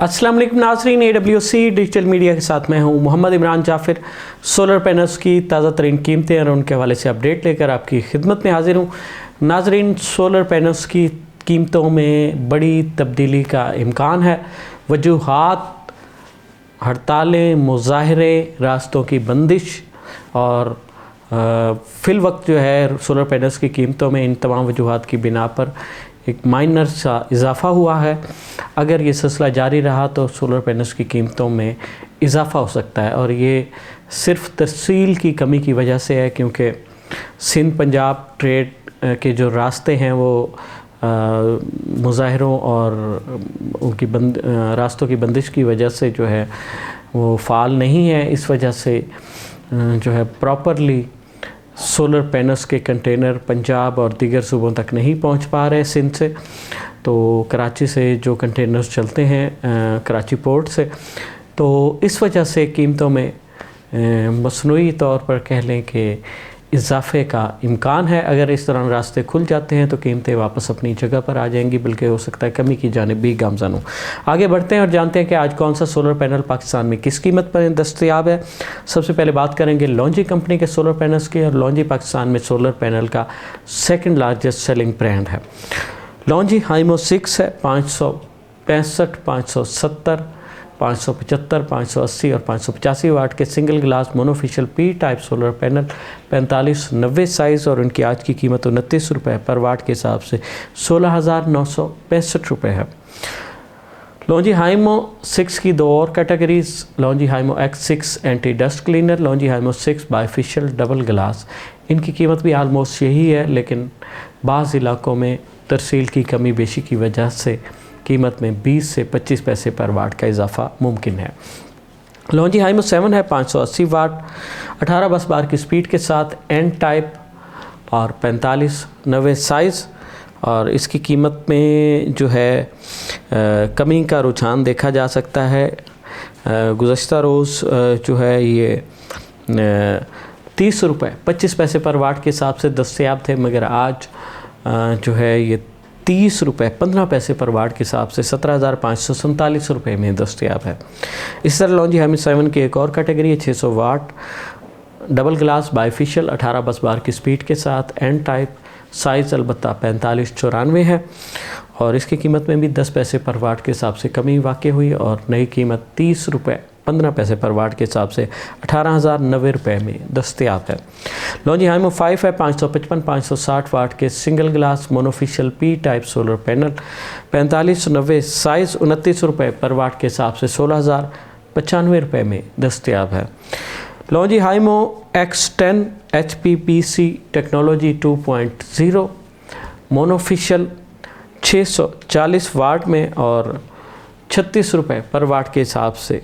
अस्सलाम वालेकुम नाज़रीन, AWC डिजिटल मीडिया के साथ मैं हूं मोहम्मद इमरान जाफ़िर। सोलर पैनल्स की ताज़ा तरीन कीमतें और उनके हवाले से अपडेट लेकर आपकी खिदमत में हाजिर हूं। नाज़रीन, सोलर पैनल्स की कीमतों में बड़ी तब्दीली का इम्कान है। वजूहात, हड़तालें, मुज़ाहरे, रास्तों की बंदिश और फ़िल वक्त जो है सोलर पैनल्स की कीमतों में इन तमाम वजूहात की बिना पर एक माइनर सा इजाफ़ा हुआ है। अगर ये सिलसिला जारी रहा तो सोलर पैनल्स की कीमतों में इजाफ़ा हो सकता है और ये सिर्फ़ तरसील की कमी की वजह से है, क्योंकि सिंध पंजाब ट्रेड के जो रास्ते हैं वो मुज़ाहरों और उनकी रास्तों की बंदिश की वजह से जो है वो फ़ाल नहीं है। इस वजह से जो है प्रॉपरली सोलर पैनल्स के कंटेनर पंजाब और दीगर सूबों तक नहीं पहुंच पा रहे सिंध से। तो कराची से जो कंटेनर्स चलते हैं कराची पोर्ट से, तो इस वजह से कीमतों में मसनूई तौर पर कह लें कि इजाफ़े का इम्कान है। अगर इस दौरान रास्ते खुल जाते हैं तो कीमतें वापस अपनी जगह पर आ जाएंगी, बल्कि हो सकता है कमी की जानिब भी गामज़न हो। आगे बढ़ते हैं और जानते हैं कि आज कौन सा सोलर पैनल पाकिस्तान में किस कीमत पर दस्तयाब है। सबसे पहले बात करेंगे लॉन्जी कंपनी के सोलर पैनल्स की, और लॉन्जी पाकिस्तान में सोलर पैनल का सेकेंड लार्जेस्ट सेलिंग ब्रांड है। लॉन्जी हाइमो 6 है, 565, 570, 575, 580 और 585 वाट के single glass monofacial P type solar panel 4590 size, और उनकी आज की कीमत 29 रुपये पर वाट के हिसाब से 16,965 रुपये है। लॉन्जी हाइमो 6 की दो और categories, Longi Himo X6 anti dust cleaner, Longi Himo 6 bifacial double glass. इनकी कीमत भी आलमोस्ट यही है, लेकिन बाज़ इलाकों में तरसील की कमी बेशी की वजह से कीमत में 20 से 25 पैसे पर वाट का इजाफ़ा मुमकिन है। लॉन्जी हाइमो 7 है, 580 वाट, 18 बस बार की स्पीड के साथ एन टाइप और 4590 साइज़, और इसकी कीमत में जो है कमी का रुझान देखा जा सकता है। गुज़श्ता रोज़ जो है ये 30 रुपये 25 पैसे पर वाट के हिसाब से दस्तयाब थे, मगर आज जो है ये 30 रुपये 15 पैसे पर वाट के हिसाब से 17,547 रुपये में दस्तयाब है। इस तरह लॉन्जी हाइमो 7 की एक और कैटेगरी है, 600 वाट डबल ग्लास बायफिशियल 18 बस बार की स्पीड के साथ एन टाइप, साइज़ अलबत्ता 4594 है, और इसकी कीमत में भी 10 पैसे पर वाट के हिसाब से कमी वाक़ई हुई, और नई कीमत 30 रुपये 15 पैसे पर वाट के हिसाब से 18,090 रुपये में दस्तयाब है। लॉन्जी हाइमो 5 है, 555, 560 वाट के single glass monofacial P type solar panel 4590 size 29 रुपये पर वाट के हिसाब से 16,095 रुपये में दस्तयाब है। लॉन्जी हाइमो X10 HPPC टेक्नोलॉजी 2.0 मोनोफिशियल 640 वाट में और 36 रुपये पर वाट के हिसाब से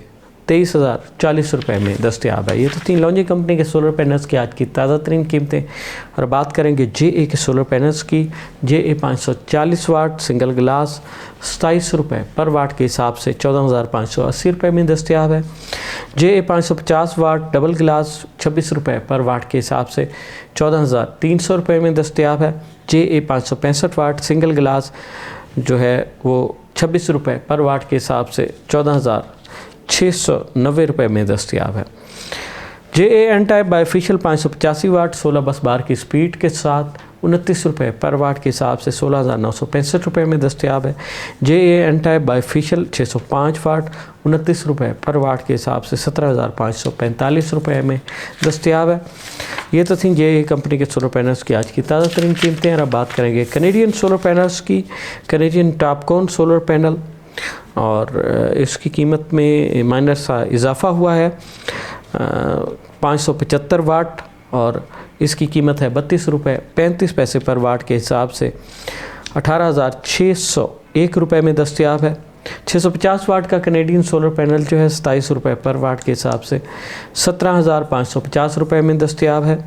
23,040 रुपये में दस्तयाब है। ये तो थी लॉन्जी कंपनी के सोलर पैनल्स की आज की ताज़ा तरीन कीमतें। और बात करेंगे JA के सोलर पैनल्स की। JA 540 वाट सिंगल ग्लास 27 रुपये पर वाट के हिसाब से 14,580 रुपये में दस्तयाब है। JA 550 वाट डबल ग्लास 26 रुपये पर वाट के हिसाब से 14,300 रुपये में दस्तयाब है। JA 565 वाट सिंगल ग्लास जो है वो 26 रुपये पर वाट के हिसाब से 14,690 रुपये में दस्तयाब है। JA एन टाइप बायफिशियल 585 वाट 16 बस बार की स्पीड के साथ 29 रुपये पर वाट के हिसाब से 16,965 रुपये में दस्तयाब है। JA एन टाइप बायफिशियल 605 वाट 29 रुपये पर वाट के हिसाब से 17,545 रुपये में दस्तयाब है। ये तो थी JA कंपनी के सोलर पैनल्स की आज की ताज़ा तरीन कीमतें। और अब बात करेंगे कैनेडियन सोलर पैनल्स की। कैनेडियन टॉपकॉन सोलर पैनल, और इसकी कीमत में माइनर सा इजाफ़ा हुआ है, 575 वाट, और इसकी कीमत है 32 रुपये 35 पैसे पर वाट के हिसाब से 18,601 रुपये में दस्तयाब है। 650 वाट का कैनेडियन सोलर पैनल जो है 27 रुपये पर वाट के हिसाब से 17,550 रुपये में दस्तयाब है।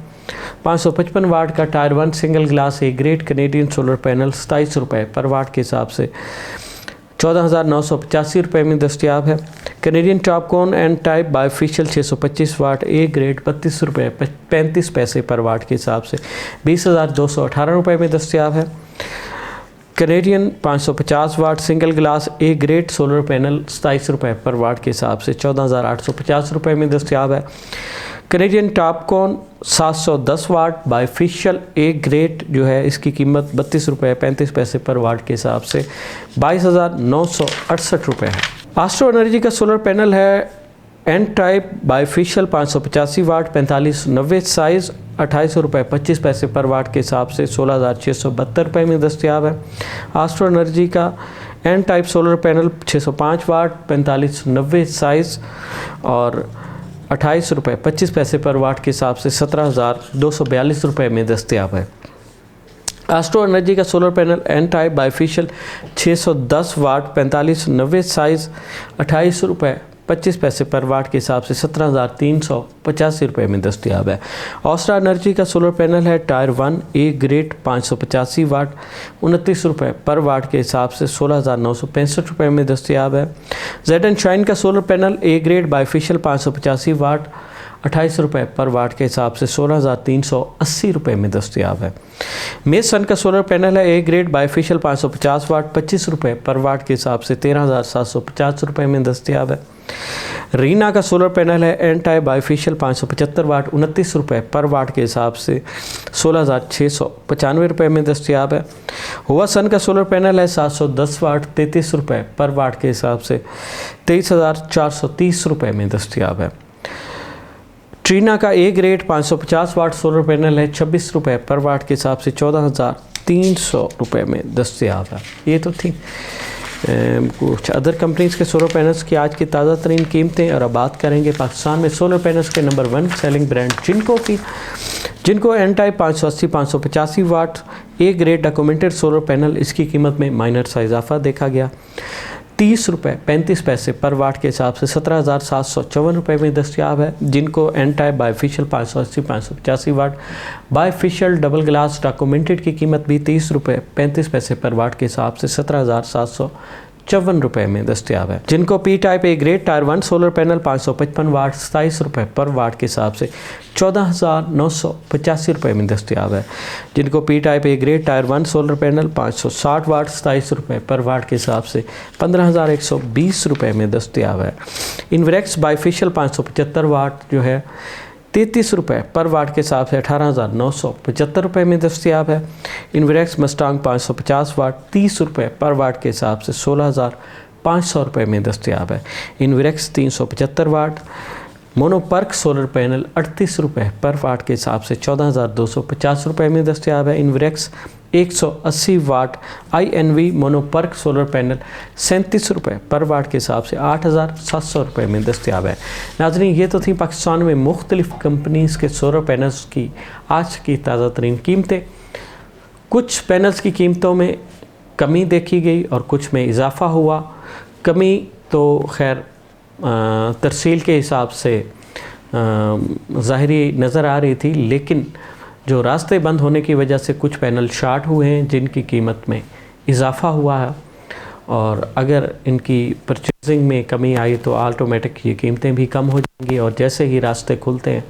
555 वाट का tyre 1 single glass A grade Canadian solar panel 27 रुपये पर वाट के हिसाब से 14,985 रुपये में दस्तयाब है। Canadian TOPCon N type bifacial 625 watt A grade 32 रुपये 35 पैसे पर वाट के हिसाब से 20,218 रुपये में दस्तयाब है। Canadian 550 watt single glass A grade solar panel 27 रुपये पर वाट के हिसाब से 14,850 रुपये में दस्तयाब है। Canadian TOPCon 710 watt bifacial A grade जो है इसकी कीमत 32 रुपये 35 पैसे पर वाट के हिसाब से 22,968 रुपये है। एस्ट्रो एनर्जी का सोलर पैनल है एन टाइप बाईफिशियल 585 वाट 4590 साइज़ 28 रुपये 25 पैसे पर वाट के हिसाब से 16,672 रुपये में दस्तयाब है। एस्ट्रो एनर्जी का एन टाइप सोलर पैनल 605 वाट 4590 साइज़ और 28 रुपये 25 पैसे पर वाट के हिसाब से 17,242 रुपये में दस्तयाब है। एस्ट्रो एनर्जी का solar panel N type bifacial 610 watt 4590 size 28 रुपये 25 पैसे पर वाट के हिसाब से 17,385 रुपये में दस्तयाब है। ऑस्ट्रा एनर्जी का सोलर पैनल है टायर 1 ए ग्रेड 585 वाट 29 रुपये पर वाट के हिसाब से 16,965 रुपये में दस्तयाब है। जेड एंड शाइन का solar panel A grade bifacial 585 वाट 28 रुपये पर वाट के हिसाब से 16,380 रुपये में दस्तयाब है। मेस सन का सोलर पैनल है ए ग्रेड बाईफिशियल 550 वाट 25 रुपये पर वाट के हिसाब से 13,750 रुपये में दस्तयाब है। रीना का सोलर पैनल है एन टाइप बाईफिशियल 575 वाट 29 रुपये पर वाट के हिसाब से 16,695 रुपये में दस्तयाब है। हुआ सन का सोलर पैनल है 710 वाट 33 रुपये पर वाट के हिसाब से 23,430 रुपये में दस्तयाब है। ट्रीना का A grade 550 watt solar panel है 26 रुपये पर वाट के हिसाब से 14,300 रुपये में दस्तयाब है। ये तो थी कुछ अदर कंपनीज़ के सोलर पैनल्स की आज की ताज़ा तरीन कीमतें। और अब बात करेंगे पाकिस्तान में सोलर पैनल्स के नंबर 1 सेलिंग ब्रांड जिनको की। Jinko N type 580 585 watt A grade documented solar panel इसकी कीमत में माइनर सा इजाफा देखा गया। 30 रुपये 35 पैसे पर वाट के हिसाब से 17,754 रुपये में दस्तयाब है। जिनको एन टाइप बाईफिशियल 580 585 वाट बाईफिशियल डबल ग्लास डॉक्यूमेंटेड की कीमत भी 30 रुपये 35 पैसे पर वाट के हिसाब से 17,754 रुपये में दस्तयाब है। जिनको P type A grade tyre 1 solar panel 555 वाट 27 रुपये पर वाट के हिसाब से 14,985 रुपये में दस्तयाब है। जिनको P type A grade tyre 1 solar panel 560 वाट 27 रुपये पर वाट के हिसाब से 15,120 रुपये में दस्तयाब है। इन्वरेक्स बाईफिशियल 575 वाट जो है 33 रुपये पर वाट के हिसाब से 18,975 रुपये में दस्तयाब है। इन्वरेक्स मस्टांग 550 वाट 30 रुपये पर वाट के हिसाब से 16,500 रुपये में दस्तयाब है। इन्वरेक्स 375 वाट मोनोपर्क सोलर पैनल 38 रुपये पर वाट के हिसाब से 14,250 रुपये में दस्तयाब है। इन्वरेक्स 180 वाट INV मोनोपर्क सोलर पैनल 37 रुपये पर वाट के हिसाब से 8,700 रुपये में दस्तयाब है। नाज़रीन, ये तो थी पाकिस्तान में मुख्तलिफ़ कंपनीज़ के सोलर पैनल्स की आज की ताज़ा तरीन कीमतें। कुछ पैनल्स की कीमतों में कमी देखी गई और कुछ में इजाफ़ा हुआ। कमी तो खैर तरसील के हिसाब से ज़ाहिरी नज़र आ रही थी, लेकिन जो रास्ते बंद होने की वजह से कुछ पैनल शार्ट हुए हैं जिनकी कीमत में इजाफ़ा हुआ है। और अगर इनकी परचेजिंग में कमी आई तो ऑटोमेटिक ये कीमतें भी कम हो जाएंगी और जैसे ही रास्ते खुलते हैं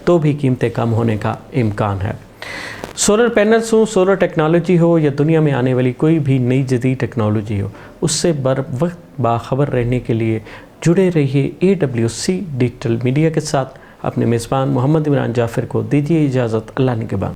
तो भी कीमतें कम होने का इम्कान है। सोलर पैनल्स हो, सोलर टेक्नोलॉजी हो या दुनिया में आने वाली कोई भी नई जदीद टेक्नोलॉजी हो, उससे बर वक्त बाखबर रहने के लिए जुड़े रहिए AWC डिजिटल मीडिया के साथ। अपने मेज़बान मोहम्मद इमरान जाफ़िर को दीजिए इजाज़त। अल्लाह निगहबान।